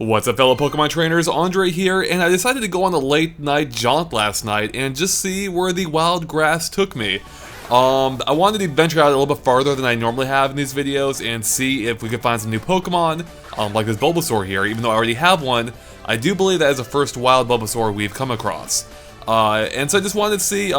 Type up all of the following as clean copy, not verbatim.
What's up, fellow Pokemon trainers? Andre here, and I decided to go on a late night jaunt last night and just see where the wild grass took me. I wanted to venture out a little bit farther than I normally have in these videos and see if we could find some new Pokemon, like this Bulbasaur here. Even though I already have one, I do believe that is the first wild Bulbasaur we've come across. And so I just wanted to see,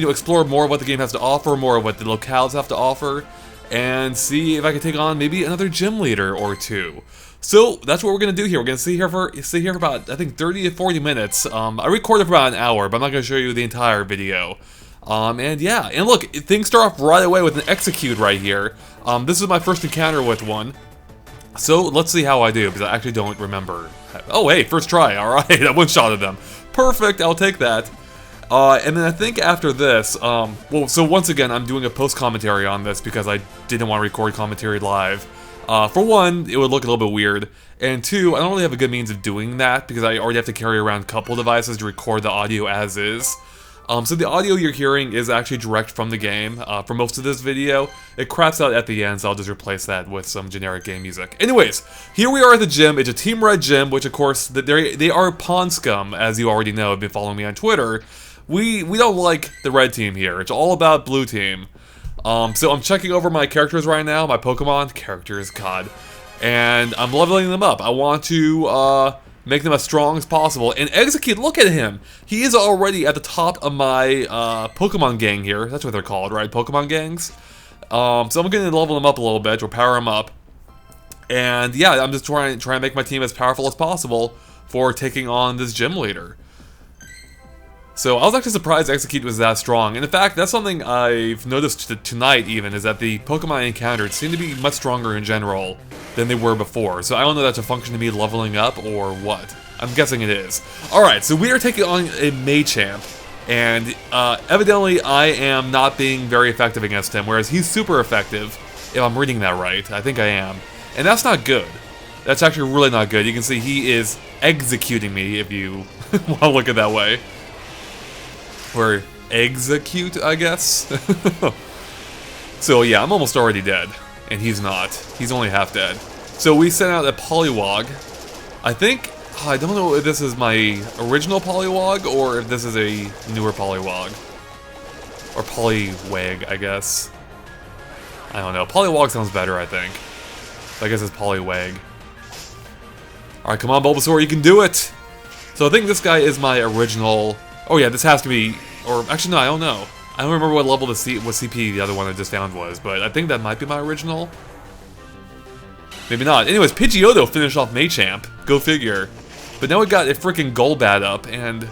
explore more of what the game has to offer, more of what the locales have to offer, and see if I could take on maybe another gym leader or two. So that's what we're gonna do here. We're gonna sit here for about, I think, 30 to 40 minutes. I recorded for about an hour, but I'm not gonna show you the entire video. And yeah, and look, things start off right away with an Execute right here. This is my first encounter with one. So let's see how I do, because I actually don't remember. Oh hey, first try, alright, I one-shotted them. Perfect, I'll take that. And then I think after this, so once again, I'm doing a post-commentary on this because I didn't want to record commentary live. For one, it would look a little bit weird, and two, I don't really have a good means of doing that because I already have to carry around a couple devices to record the audio as is. So the audio you're hearing is actually direct from the game. For most of this video, it craps out at the end, so I'll just replace that with some generic game music. Anyways, here we are at the gym. It's a Team Red gym, which of course, they are Pond Scum, as you already know, have been following me on Twitter. We don't like the red team here. It's all about blue team. So I'm checking over my characters right now, my Pokemon characters, God, and I'm leveling them up. I want to make them as strong as possible. And Execute, look at him. He is already at the top of my Pokemon gang here. That's what they're called, right? Pokemon gangs. So I'm going to level him up a little bit, or power him up. And yeah, I'm just trying to make my team as powerful as possible for taking on this gym leader. So I was actually surprised Execute was that strong, and in fact, that's something I've noticed tonight even, is that the Pokemon I encountered seem to be much stronger in general than they were before. So I don't know if that's a function of me leveling up or what. I'm guessing it is. Alright, so we are taking on a Machamp, and evidently I am not being very effective against him, whereas he's super effective, if I'm reading that right. I think I am. And that's not good. That's actually really not good. You can see he is executing me, if you want to look at it that way. Or execute, I guess. So yeah, I'm almost already dead, and he's not. He's only half dead. So we sent out a Poliwag. I think, I don't know if this is my original Poliwag or if this is a newer Poliwag. Or Poliwag, I guess. I don't know. Poliwag sounds better, I think. I guess it's Poliwag. Alright, come on, Bulbasaur, you can do it! So I think this guy is my original. Oh yeah, this has to be, or actually no, I don't know. I don't remember what level what CP the other one I just found was, but I think that might be my original. Maybe not. Anyways, Pidgeotto finished off Machamp. Go figure. But now we got a freaking Golbat up, and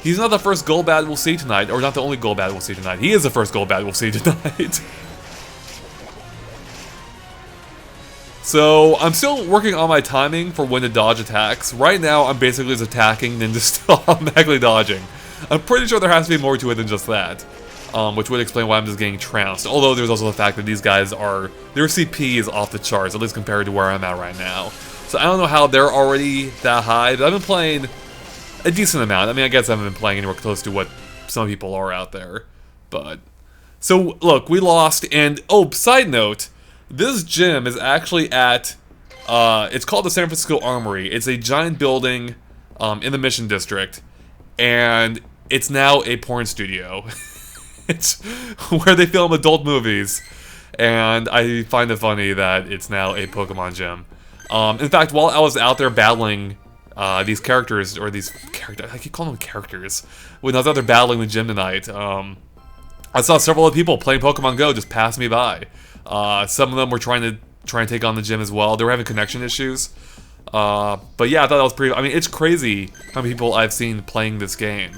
he's not the first Golbat we'll see tonight, or not the only Golbat we'll see tonight. He is the first Golbat we'll see tonight. So, I'm still working on my timing for when to dodge attacks. Right now, I'm basically just attacking and just automatically dodging. I'm pretty sure there has to be more to it than just that. Which would explain why I'm just getting trounced. Although there's also the fact that these guys are, their CP is off the charts, at least compared to where I'm at right now. So I don't know how they're already that high, but I've been playing a decent amount. I mean, I guess I haven't been playing anywhere close to what some people are out there. But, so look, we lost, and, oh, side note, this gym is actually at, it's called the San Francisco Armory. It's a giant building in the Mission District, and it's now a porn studio. It's where they film adult movies, and I find it funny that it's now a Pokemon gym. In fact, while I was out there battling these characters, or these characters, I keep calling them characters, when I was out there battling the gym tonight, I saw several other people playing Pokemon Go just pass me by. Some of them were trying to take on the gym as well. They were having connection issues. But yeah, I thought that was pretty. I mean, it's crazy how many people I've seen playing this game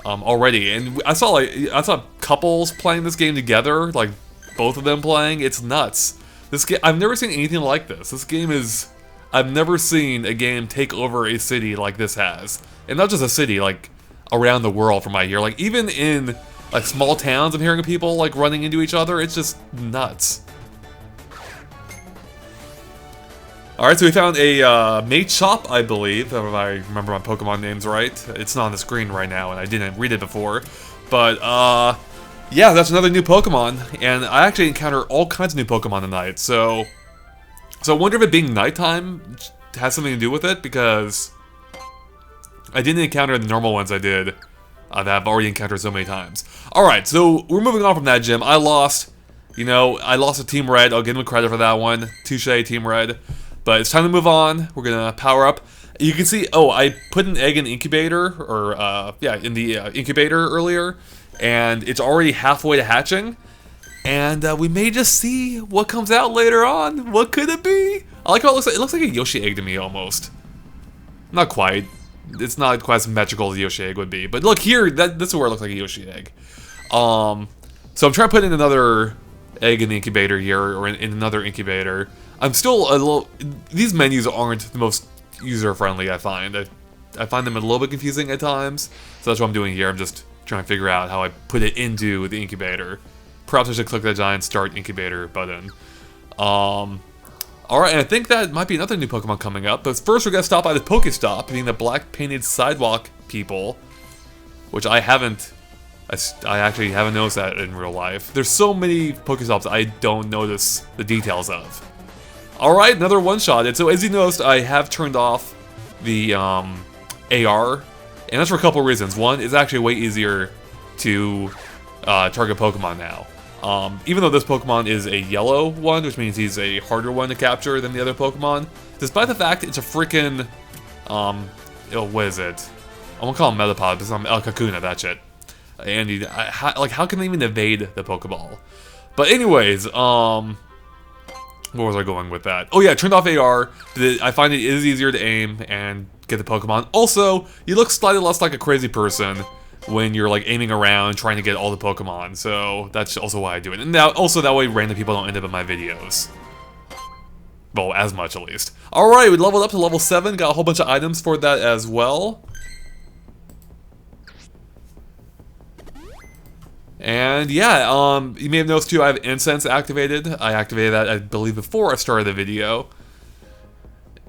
already, and I saw couples playing this game together, like both of them playing. It's nuts. This game, I've never seen anything like this. This game is, I've never seen a game take over a city like this has, and not just a city, like around the world from my here. Like even in like small towns, I'm hearing people like running into each other. It's just nuts. Alright, so we found a Machop, I believe, if I remember my Pokemon names right. It's not on the screen right now, and I didn't read it before. But, yeah, that's another new Pokemon, and I actually encounter all kinds of new Pokemon tonight, so I wonder if it being nighttime has something to do with it, because I didn't encounter the normal ones I did that I've already encountered so many times. Alright, so we're moving on from that gym. I lost, you know, I lost to Team Red. I'll give them credit for that one. Touche, Team Red. But it's time to move on. We're gonna power up. You can see, oh, I put an egg in the incubator, or, yeah, in the incubator earlier, and it's already halfway to hatching. And we may just see what comes out later on. What could it be? I like how it looks like. It looks like a Yoshi egg to me, almost. Not quite. It's not quite as symmetrical as a Yoshi egg would be. But look here, this is where it looks like a Yoshi egg. So I'm trying to put in another egg in the incubator here, or in another incubator. I'm still a little... These menus aren't the most user-friendly, I find. I find them a little bit confusing at times. So that's what I'm doing here. I'm just trying to figure out how I put it into the incubator. Perhaps I should click that giant start incubator button. Alright, and I think that might be another new Pokemon coming up. But first we're going to stop by the PokeStop, being the black painted sidewalk people. Which I actually haven't noticed that in real life. There's so many PokeStops I don't notice the details of. Alright, another one-shot. And so as you noticed, I have turned off the AR. And that's for a couple reasons. One, it's actually way easier to target Pokemon now. Even though this Pokemon is a yellow one, which means he's a harder one to capture than the other Pokemon, despite the fact it's a freaking, what is it? I won't call him Metapod, but it's El Kakuna, that shit. And how can they even evade the Pokeball? But anyways, where was I going with that? Oh yeah, turned off AR. I find it is easier to aim and get the Pokemon. Also, you look slightly less like a crazy person when you're like aiming around trying to get all the Pokemon, so that's also why I do it. And now, also that way random people don't end up in my videos. Well, as much at least. Alright, we leveled up to level 7, got a whole bunch of items for that as well. And yeah, you may have noticed too, I have incense activated. I activated that, I believe, before I started the video.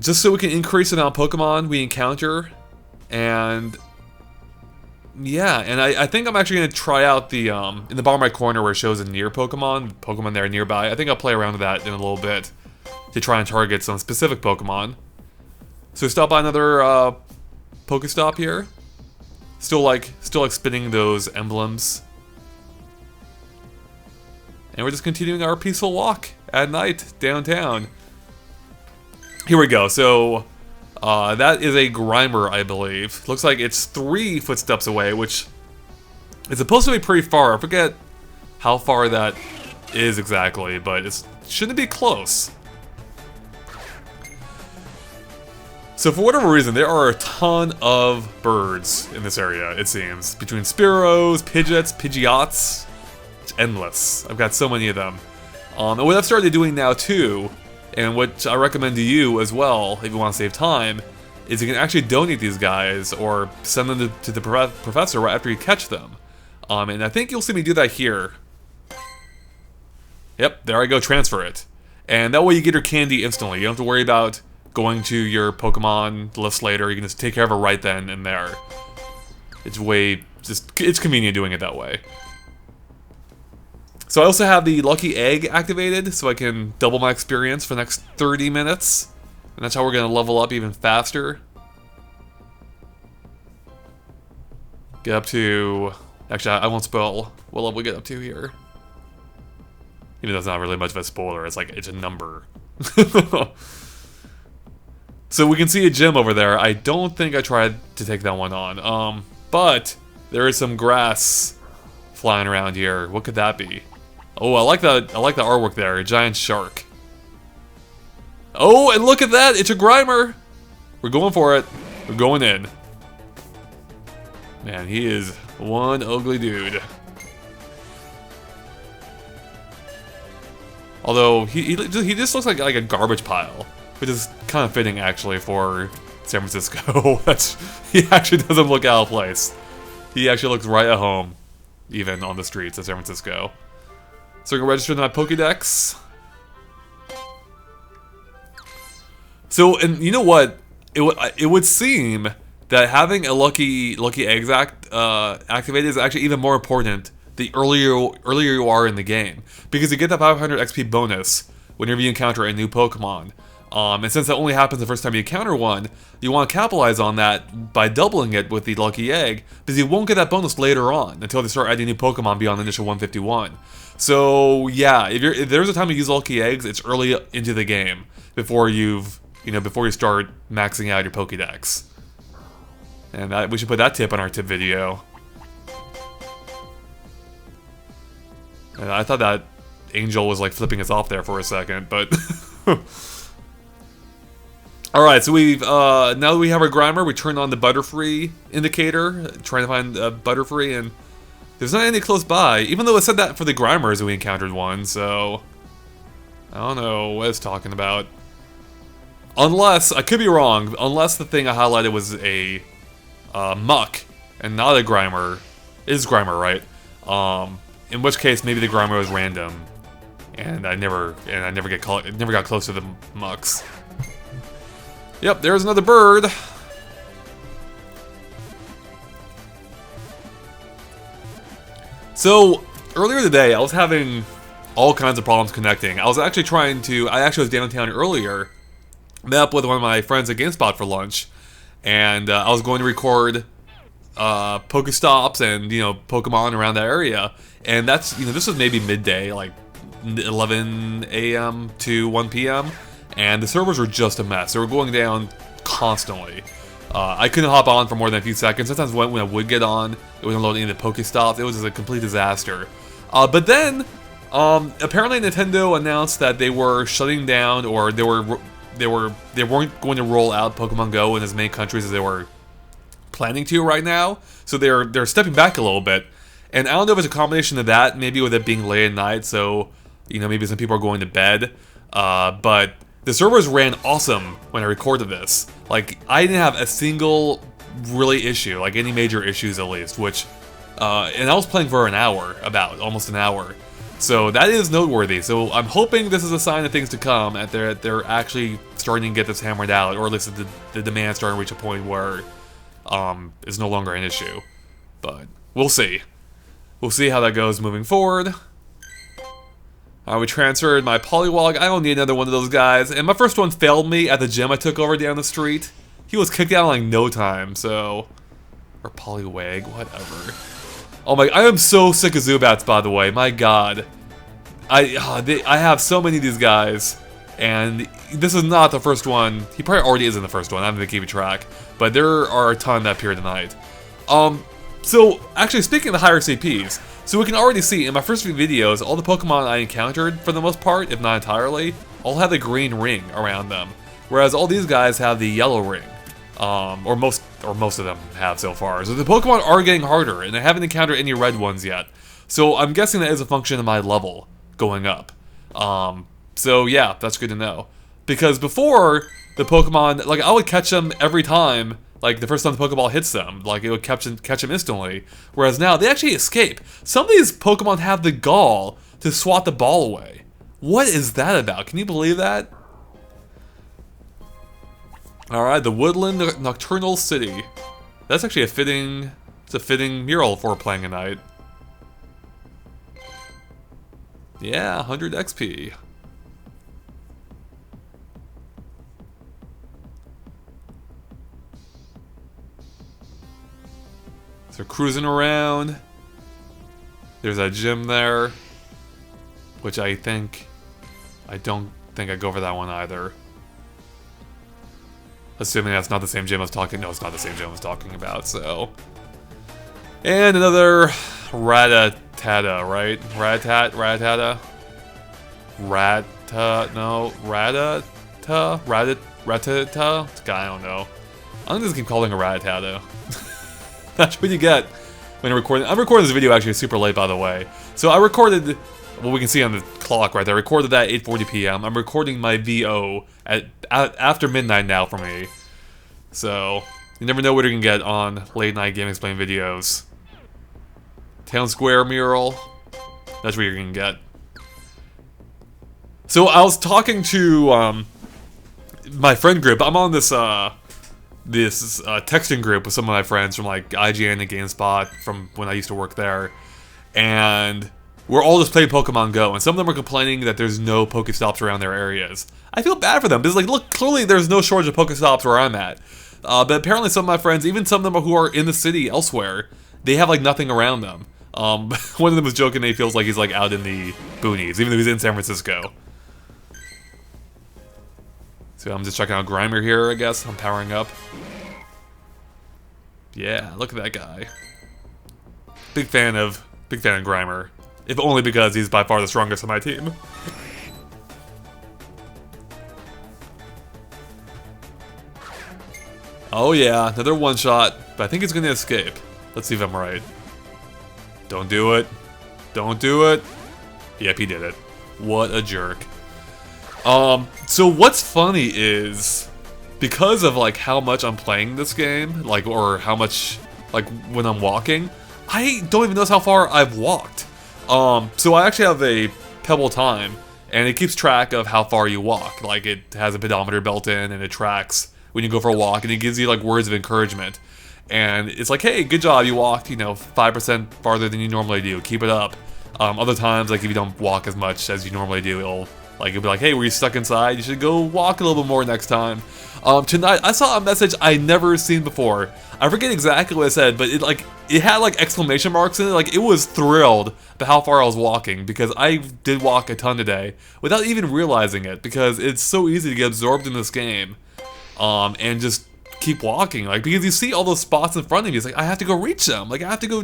Just so we can increase the amount of Pokemon we encounter. And yeah, and I think I'm actually going to try out the, in the bottom right corner where it shows a near Pokemon that are nearby. I think I'll play around with that in a little bit to try and target some specific Pokemon. So stop by another Pokestop here. Still like spinning those emblems. And we're just continuing our peaceful walk at night downtown. Here we go. So that is a Grimer, I believe. Looks like it's 3 footsteps away, which is supposed to be pretty far. I forget how far that is exactly, but it shouldn't be close. So for whatever reason, there are a ton of birds in this area, it seems. Between Spearows, Pidgeots, Pidgeots. It's endless. I've got so many of them. And what I've started doing now too, and what I recommend to you as well, if you want to save time, is you can actually donate these guys or send them to the professor right after you catch them. And I think you'll see me do that here. Yep, there I go, transfer it. And that way you get your candy instantly. You don't have to worry about going to your Pokemon list later. You can just take care of it right then and there. It's it's convenient doing it that way. So I also have the Lucky Egg activated, so I can double my experience for the next 30 minutes. And that's how we're going to level up even faster. Get up to... Actually, I won't spoil what level we get up to here. Even though it's not really much of a spoiler, it's a number. So we can see a gym over there. I don't think I tried to take that one on. But there is some grass flying around here. What could that be? Oh, I like the artwork there. A giant shark. Oh, and look at that! It's a Grimer! We're going for it. We're going in. Man, he is one ugly dude. Although, he just looks like a garbage pile. Which is kind of fitting, actually, for San Francisco. He actually doesn't look out of place. He actually looks right at home, even on the streets of San Francisco. So we're going to register my Pokédex. So, and you know what? It would seem that having a Lucky Eggs activated is actually even more important the earlier you are in the game. Because you get that 500 XP bonus whenever you encounter a new Pokemon. And since that only happens the first time you encounter one, you want to capitalize on that by doubling it with the lucky egg, because you won't get that bonus later on until they start adding new Pokemon beyond the initial 151. So yeah, if there's a time to use lucky eggs, it's early into the game before you start maxing out your Pokédex. And we should put that tip on our tip video. And I thought that Angel was like flipping us off there for a second, but. Alright, so now that we have our Grimer, we turn on the Butterfree indicator, trying to find Butterfree, and there's not any close by, even though it said that for the Grimers we encountered one, so I don't know what it's talking about. Unless, I could be wrong, unless the thing I highlighted was a Muck and not a Grimer. It is Grimer, right? In which case maybe the Grimer was random, and I never got close to the Mucks. Yep, there's another bird. So, earlier today, I was having all kinds of problems connecting. I actually was downtown earlier, met up with one of my friends at GameSpot for lunch, and I was going to record PokeStops and, Pokemon around that area. And that's, this was maybe midday, like 11 a.m. to 1 p.m. And the servers were just a mess. They were going down constantly. I couldn't hop on for more than a few seconds. Sometimes when I would get on, it wouldn't load any of the Pokestops. It was just a complete disaster. But then, apparently Nintendo announced that they were shutting down, or they weren't going to roll out Pokemon Go in as many countries as they were planning to right now. So they're stepping back a little bit. And I don't know if it's a combination of that, maybe with it being late at night, so maybe some people are going to bed. But the servers ran awesome when I recorded this. Like, I didn't have a single really issue, like any major issues at least, which, and I was playing for almost an hour. So that is noteworthy. So I'm hoping this is a sign of things to come, that they're actually starting to get this hammered out, or at least the demand starting to reach a point where it's no longer an issue. But we'll see. We'll see how that goes moving forward. We transferred my Poliwag. I don't need another one of those guys. And my first one failed me at the gym I took over down the street. He was kicked out in like no time, so... Or Poliwag, whatever. Oh my... I am so sick of Zubats, by the way. My god. I have so many of these guys. And this is not the first one. He probably already is in the first one. I'm gonna keep track. But there are a ton that appear tonight. So, actually, speaking of the higher CPs, so we can already see in my first few videos, all the Pokemon I encountered, for the most part, if not entirely, all have the green ring around them. Whereas all these guys have the yellow ring. Or most of them have so far. So the Pokemon are getting harder, and I haven't encountered any red ones yet. So I'm guessing that is a function of my level going up. So yeah, that's good to know. Because before, the Pokemon, like, I would catch them every time. Like, the first time the Pokeball hits them, like, it would catch them instantly. Whereas now, they actually escape. Some of these Pokemon have the gall to swat the ball away. What is that about? Can you believe that? Alright, the Woodland Nocturnal City. That's actually it's a fitting mural for playing a night. Yeah, 100 XP. So cruising around, there's a gym there, which I don't think I go for that one either. Assuming that's not the same gym I was talking, no, it's not the same gym I was talking about, so. And another Rattata, right? Rattata? Rattata? I don't know. I'm gonna just keep calling it Rattata. That's what you get when I'm recording. I'm recording this video actually super late, by the way. So I recorded, well, we can see on the clock right there, I recorded that at 8:40 p.m. I'm recording my VO at after midnight now for me. So, you never know what you're going to get on late night Game Explain videos. Town Square mural, that's what you're going to get. So I was talking to my friend group. I'm on this texting group with some of my friends from like IGN and GameSpot from when I used to work there, and we're all just playing Pokemon Go, and some of them are complaining that there's no PokeStops around their areas. I feel bad for them, because like, look, clearly there's no shortage of PokeStops where I'm at. But apparently some of my friends, even some of them who are in the city elsewhere, they have like nothing around them. One of them was joking that he feels like he's like out in the boonies, even though he's in San Francisco. So I'm just checking out Grimer here, I guess. I'm powering up. Yeah, look at that guy. Big fan of Grimer. If only because he's by far the strongest on my team. Oh yeah, another one shot, but I think he's gonna escape. Let's see if I'm right. Don't do it. Don't do it. Yep, he did it. What a jerk. So what's funny is, because of like how much I'm playing this game, like, or how much, like, when I'm walking, I don't even notice how far I've walked. So I actually have a Pebble Time, and it keeps track of how far you walk. Like, it has a pedometer built in, and it tracks when you go for a walk, and it gives you like words of encouragement. And it's like, hey, good job, you walked, 5% farther than you normally do. Keep it up. Other times, like if you don't walk as much as you normally do, it'll be like, hey, were you stuck inside? You should go walk a little bit more next time. Tonight, I saw a message I never seen before. I forget exactly what it said, but it had like exclamation marks in it. Like, it was thrilled about how far I was walking, because I did walk a ton today without even realizing it, because it's so easy to get absorbed in this game, and just keep walking, like, because you see all those spots in front of you. It's like, I have to go reach them. Like, I have to go,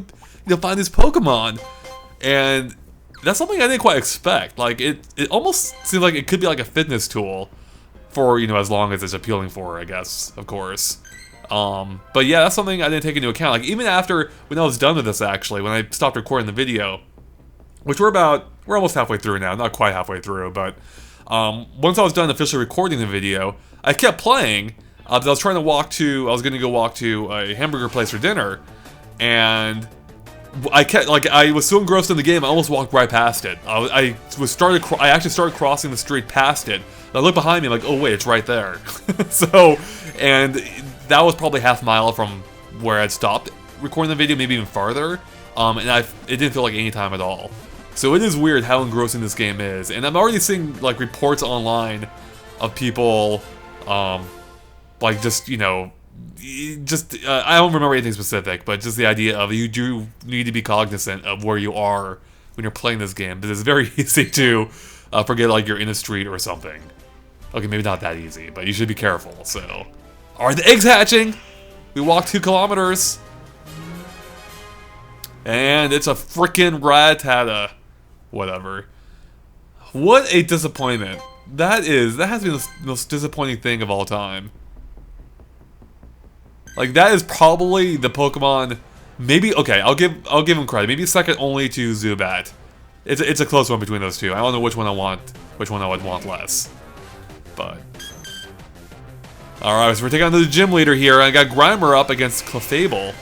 find this Pokemon, and that's something I didn't quite expect. Like, it almost seems like it could be like a fitness tool for, as long as it's appealing for, I guess, of course. But yeah, that's something I didn't take into account. Like, even after, when I was done with this, actually, when I stopped recording the video, which we're almost halfway through now, not quite halfway through, but once I was done officially recording the video, I kept playing. I was going to go walk to a hamburger place for dinner, and I was so engrossed in the game, I almost walked right past it. I actually started crossing the street past it. And I looked behind me, like, oh wait, it's right there. And that was probably half a mile from where I'd stopped recording the video, maybe even farther. And it didn't feel like any time at all. So it is weird how engrossing this game is, and I'm already seeing like reports online of people, like just I don't remember anything specific, but just the idea of you do need to be cognizant of where you are when you're playing this game, because it's very easy to forget like you're in a street or something. Okay, maybe not that easy, but you should be careful. So, are the eggs hatching? We walked 2 kilometers, and it's a freaking Rattata. Whatever. What a disappointment. That has been the most disappointing thing of all time. Like, that is probably the Pokemon. Maybe, okay, I'll give him credit. Maybe second only to Zubat. It's a close one between those two. I don't know which one I would want less. But alright, so we're taking on the gym leader here. I got Grimer up against Clefable.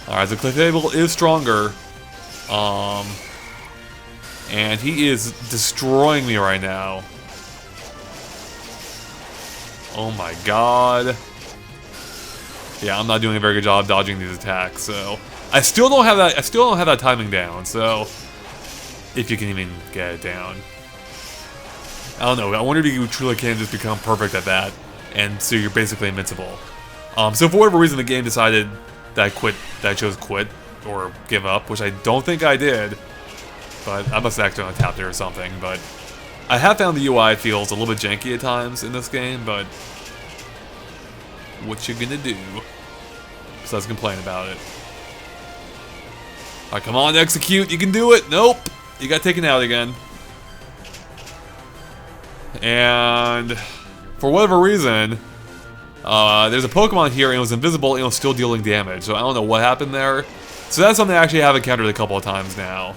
Alright, so Clefable is stronger. And he is destroying me right now. Oh my god. Yeah, I'm not doing a very good job dodging these attacks, so I still don't have that timing down, so if you can even get it down. I don't know, I wonder if you truly can just become perfect at that, and so you're basically invincible. So for whatever reason the game decided that I chose quit or give up, which I don't think I did. But I must have accidentally tapped it or something, but I have found the UI feels a little bit janky at times in this game, but what you gonna do? Besides complain about it. Alright, come on, execute, you can do it! Nope! You got taken out again. And for whatever reason, there's a Pokemon here and it was invisible and it was still dealing damage, so I don't know what happened there. So that's something I actually have encountered a couple of times now.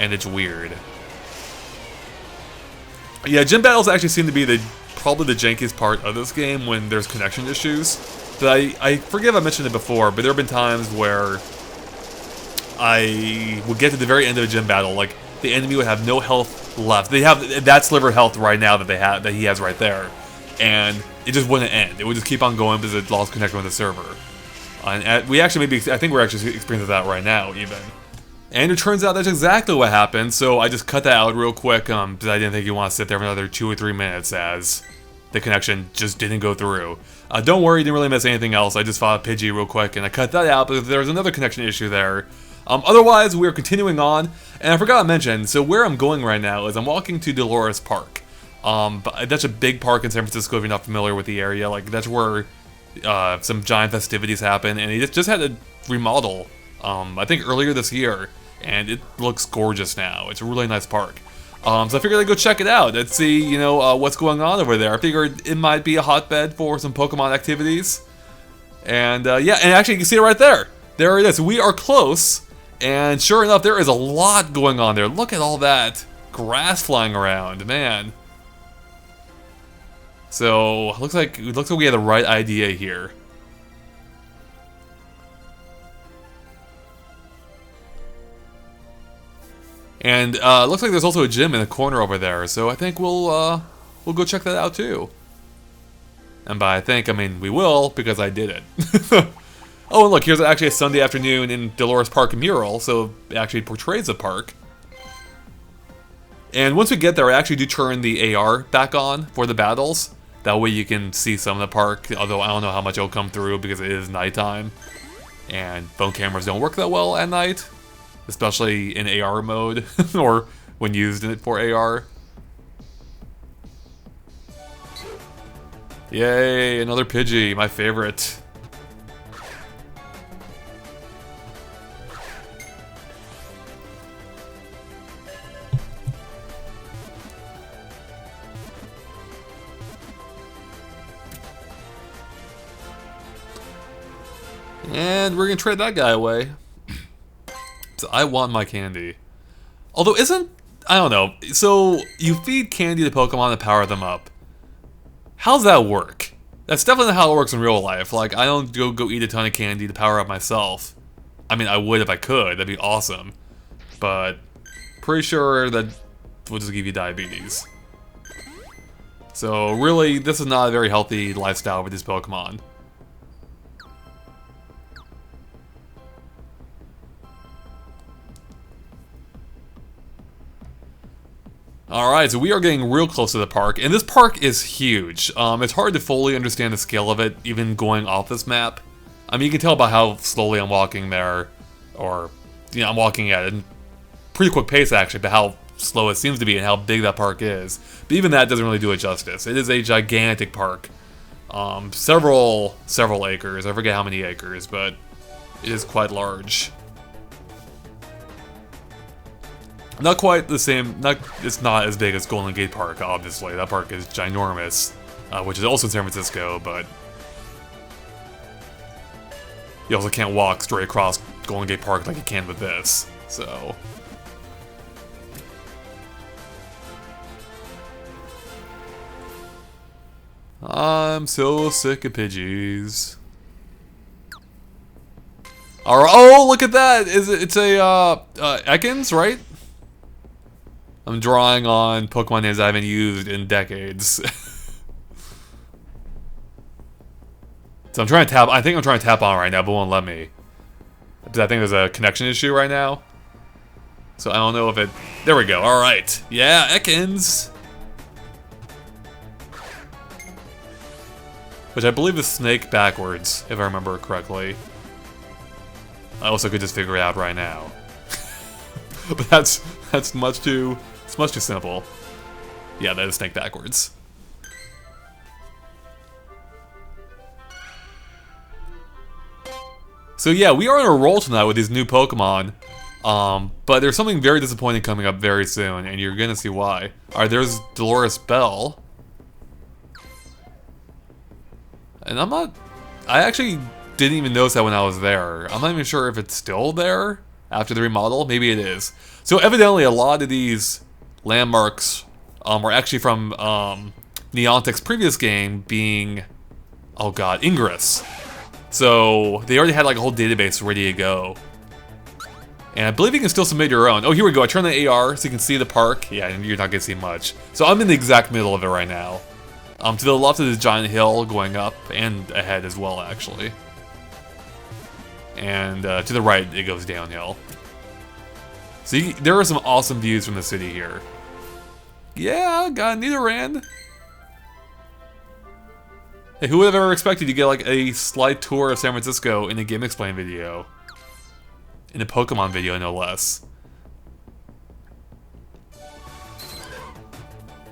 And it's weird. Yeah, gym battles actually seem to be probably the jankiest part of this game when there's connection issues. But I forget if I mentioned it before, but there have been times where I would get to the very end of a gym battle, like the enemy would have no health left. They have that sliver of health right now that he has right there, and it just wouldn't end. It would just keep on going because it lost connection with the server. And I think we're actually experiencing that right now, even. And it turns out that's exactly what happened, so I just cut that out real quick, because I didn't think you want to sit there for another 2 or 3 minutes as the connection just didn't go through. Don't worry, you didn't really miss anything else. I just fought a Pidgey real quick, and I cut that out because there was another connection issue there. Otherwise, we're continuing on, and I forgot to mention, so where I'm going right now is I'm walking to Dolores Park. But that's a big park in San Francisco if you're not familiar with the area. Like, that's where some giant festivities happen, and he just had a remodel, I think earlier this year, and it looks gorgeous now. It's a really nice park. So I figured I'd go check it out and see, you know, what's going on over there. I figured it might be a hotbed for some Pokemon activities. And yeah, and actually you can see it right there. There it is. We are close, and sure enough, there is a lot going on there. Look at all that grass flying around, man. So it looks like we had the right idea here. And it looks like there's also a gym in the corner over there, so I think we'll go check that out too. And by I think, I mean we will, because I did it. Oh, and look, here's actually a Sunday afternoon in Dolores Park mural, so it actually portrays the park. And once we get there, I actually do turn the AR back on for the battles. That way you can see some of the park, although I don't know how much it'll come through because it is nighttime. And phone cameras don't work that well at night, especially in AR mode, or when used in it for AR. Yay, another Pidgey, my favorite. And we're gonna trade that guy away. So I want my candy. Although I don't know, so you feed candy to Pokemon to power them up. How's that work? That's definitely not how it works in real life. Like, I don't go eat a ton of candy to power up myself. I mean, I would if I could, that'd be awesome. But, pretty sure that will just give you diabetes. So really, this is not a very healthy lifestyle with these Pokemon. Alright, so we are getting real close to the park, and this park is huge. It's hard to fully understand the scale of it, even going off this map. I mean, you can tell by how slowly I'm walking there, or, you know, I'm walking at a pretty quick pace actually, but how slow it seems to be and how big that park is. But even that doesn't really do it justice. It is a gigantic park. Several acres, I forget how many acres, but it is quite large. Not quite the same, it's not as big as Golden Gate Park, obviously. That park is ginormous, which is also in San Francisco, but you also can't walk straight across Golden Gate Park like you can with this, so. I'm so sick of Pidgeys. Alright, oh, look at that! It's a, Ekans, right? I'm drawing on Pokemon names I haven't used in decades. So I'm trying to tap, I think I'm trying to tap on it right now, but it won't let me. Because I think there's a connection issue right now. So I don't know if it, there we go, alright. Yeah, Ekans! Which I believe is snake backwards, if I remember correctly. I also could just figure it out right now. But that's much too simple. Yeah, that is snake backwards. So yeah, we are on a roll tonight with these new Pokemon. But there's something very disappointing coming up very soon, and you're gonna see why. Alright, there's Dolores Bell. And I actually didn't even notice that when I was there. I'm not even sure if it's still there after the remodel. Maybe it is. So evidently a lot of these landmarks were actually from Niantic's previous game being, oh god, Ingress. So they already had like a whole database ready to go. And I believe you can still submit your own. Oh, here we go. I turned the AR so you can see the park. Yeah, you're not going to see much. So I'm in the exact middle of it right now. To the left of this giant hill going up, and ahead as well, actually. And to the right, it goes downhill. See, there are some awesome views from the city here. Yeah, got a Nidoran. Hey, who would have ever expected to get like a slight tour of San Francisco in a Game Explain video? In a Pokemon video, no less.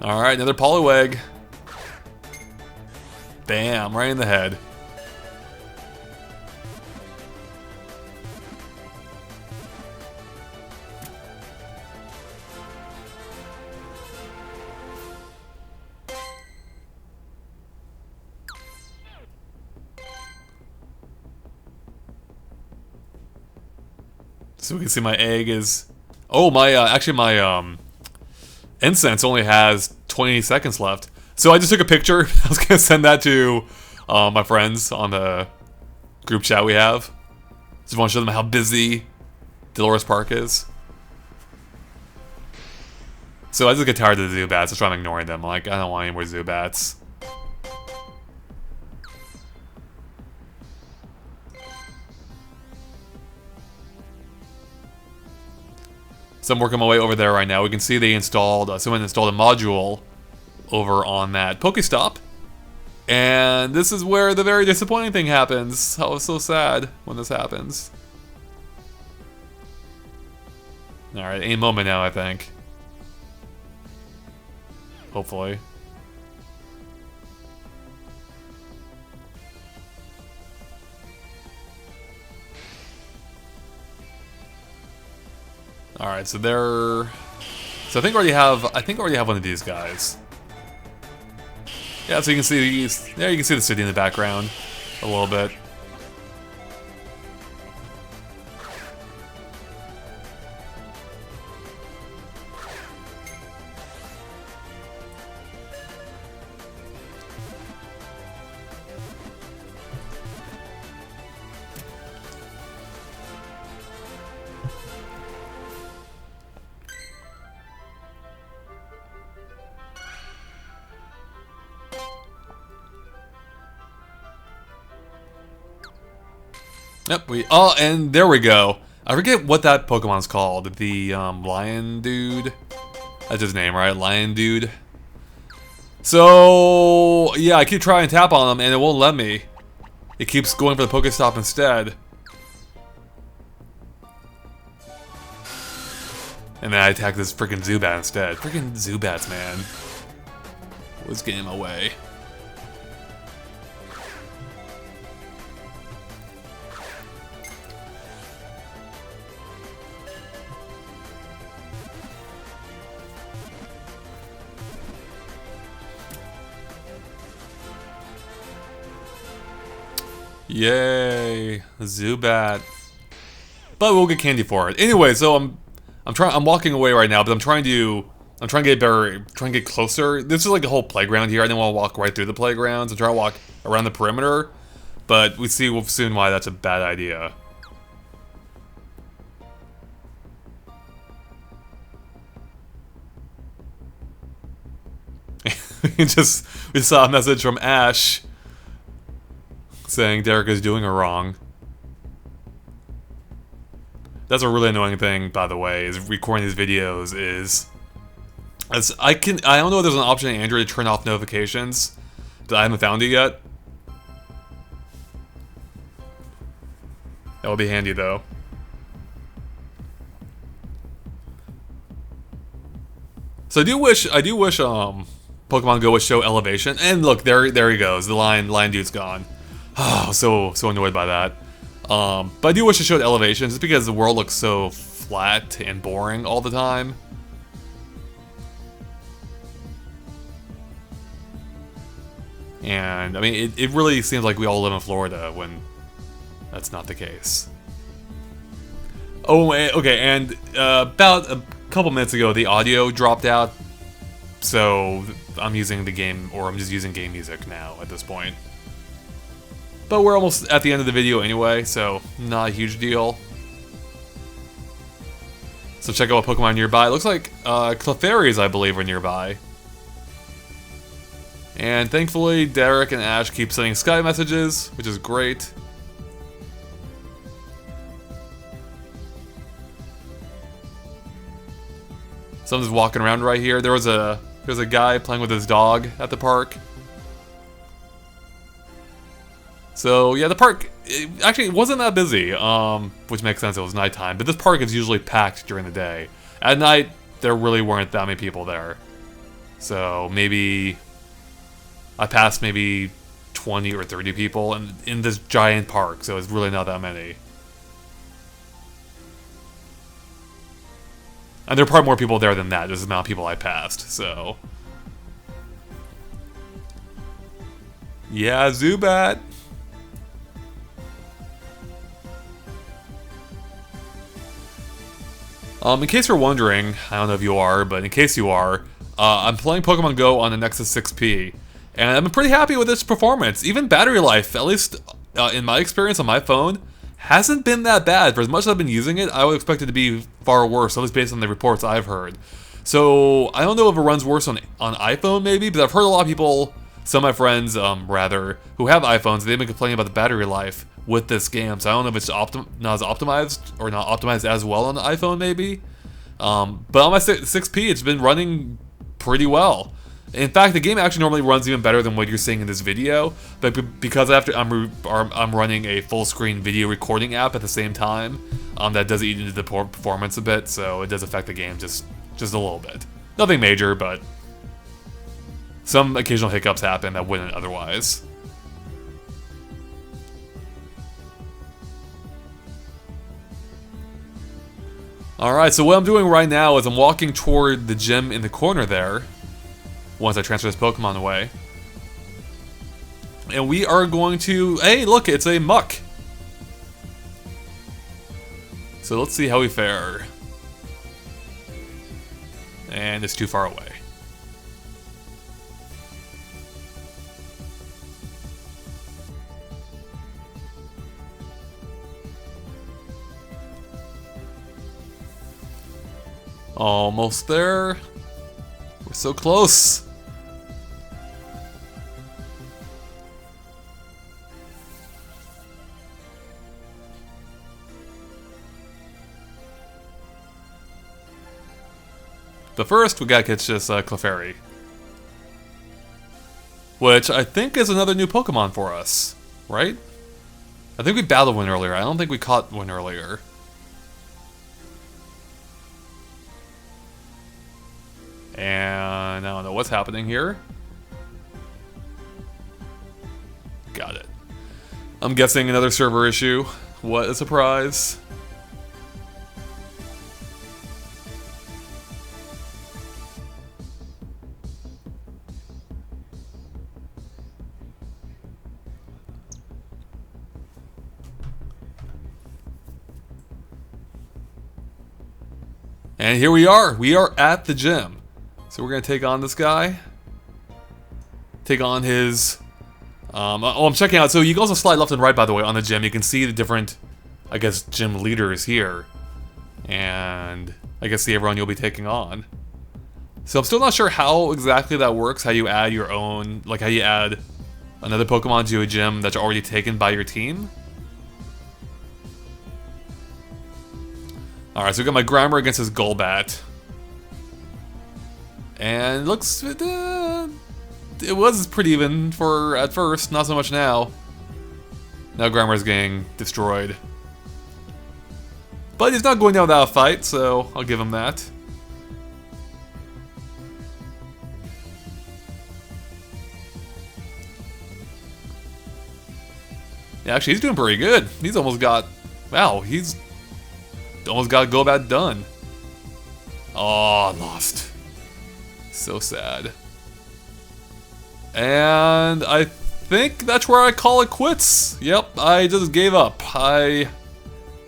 Alright, another Poliwag. Bam, right in the head. So we can see my egg is... Oh, my, actually my, incense only has 20 seconds left. So I just took a picture. I was gonna send that to, my friends on the group chat we have. Just want to show them how busy Dolores Park is. So I just get tired of the Zubats. That's why I'm ignoring them. Like, I don't want any more Zubats. So I'm working my way over there right now. We can see they installed, someone installed a module over on that PokeStop. And this is where the very disappointing thing happens. Oh, it's so sad when this happens. Alright, any moment now, I think. Hopefully. Alright, so they're... So I think I already have one of these guys. Yeah, so you can see these... Yeah, you can see the city in the background a little bit. Yep, oh, and there we go. I forget what that Pokemon's called. The, Lion Dude? That's his name, right? Lion Dude. So, yeah, I keep trying to tap on him, and it won't let me. It keeps going for the Pokestop instead. And then I attack this freaking Zubat instead. Freaking Zubats, man. What's getting in my way? Yay, Zubat. But we'll get candy for it. Anyway, so I'm walking away right now, but I'm trying to get better, trying to get closer. This is like a whole playground here. I didn't want to walk right through the playgrounds. I'm trying to walk around the perimeter, but we'll see soon why that's a bad idea. we saw a message from Ash saying Derek is doing her wrong. That's a really annoying thing, by the way, is recording these videos I don't know if there's an option in Android to turn off notifications. I haven't found it yet. That would be handy though. So I do wish Pokemon Go would show elevation. And look, there he goes. The lion dude's gone. Oh, so annoyed by that. But I do wish it showed elevations, just because the world looks so flat and boring all the time. And, I mean, it really seems like we all live in Florida when that's not the case. Oh, okay, and about a couple minutes ago, the audio dropped out. So, I'm using I'm just using game music now at this point. But we're almost at the end of the video anyway, so not a huge deal. So check out what Pokemon nearby. It looks like Clefairies, I believe, are nearby. And thankfully, Derek and Ash keep sending Sky messages, which is great. Someone's walking around right here. There's a guy playing with his dog at the park. So yeah, the park actually wasn't that busy, which makes sense. It was nighttime, but this park is usually packed during the day. At night, there really weren't that many people there. So maybe I passed maybe 20 or 30 people in this giant park, so it's really not that many. And there are probably more people there than that, just the amount of people I passed, so. Yeah, Zubat! In case you're wondering, I don't know if you are, but in case you are, I'm playing Pokemon Go on the Nexus 6P, and I'm pretty happy with its performance. Even battery life, at least in my experience on my phone, hasn't been that bad. For as much as I've been using it, I would expect it to be far worse, at least based on the reports I've heard. So, I don't know if it runs worse on iPhone maybe, but I've heard a lot of people, some of my friends, rather, who have iPhones, they've been complaining about the battery life with this game, so I don't know if it's not as optimized, or not optimized as well on the iPhone maybe. But on my 6P, it's been running pretty well. In fact, the game actually normally runs even better than what you're seeing in this video, but because I'm running a full-screen video recording app at the same time, that does eat into the performance a bit, so it does affect the game just a little bit. Nothing major, but some occasional hiccups happen that wouldn't otherwise. Alright, so what I'm doing right now is I'm walking toward the gym in the corner there, once I transfer this Pokemon away. And we are going to... Hey, look, it's a Muck! So let's see how we fare. And it's too far away. Almost there. We're so close. But first, we gotta catch this Clefairy. Which I think is another new Pokemon for us, right? I think we battled one earlier. I don't think we caught one earlier. And I don't know what's happening here. Got it. I'm guessing another server issue. What a surprise. And here we are. We are at the gym. So we're going to take on this guy. Take on his... I'm checking out. So you can also slide left and right, by the way, on the gym. You can see the different, I guess, gym leaders here. And I guess see everyone you'll be taking on. So I'm still not sure how exactly that works. How you add your own... Like, how you add another Pokemon to a gym that's already taken by your team. Alright, so we got my Grimer against his Golbat. And it looks... it was pretty even for at first, not so much now. Now Grimer's getting destroyed. But he's not going down without a fight, so I'll give him that. Yeah, actually, he's doing pretty good. He's almost got... Wow, he's almost got Golbat done. Oh, lost. So sad. And I think that's where I call it quits. Yep, I just gave up. I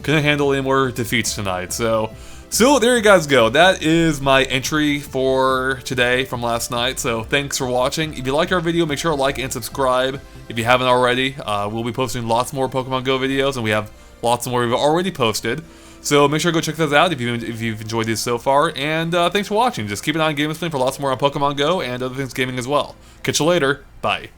couldn't handle any more defeats tonight. So there you guys go. That is my entry for today from last night. So thanks for watching. If you liked our video, make sure to like and subscribe if you haven't already. We'll be posting lots more Pokemon Go videos, and we have lots more we've already posted. So make sure to go check those out if you've enjoyed these so far. And thanks for watching. Just keep an eye on GameSplane for lots more on Pokemon Go and other things gaming as well. Catch you later. Bye.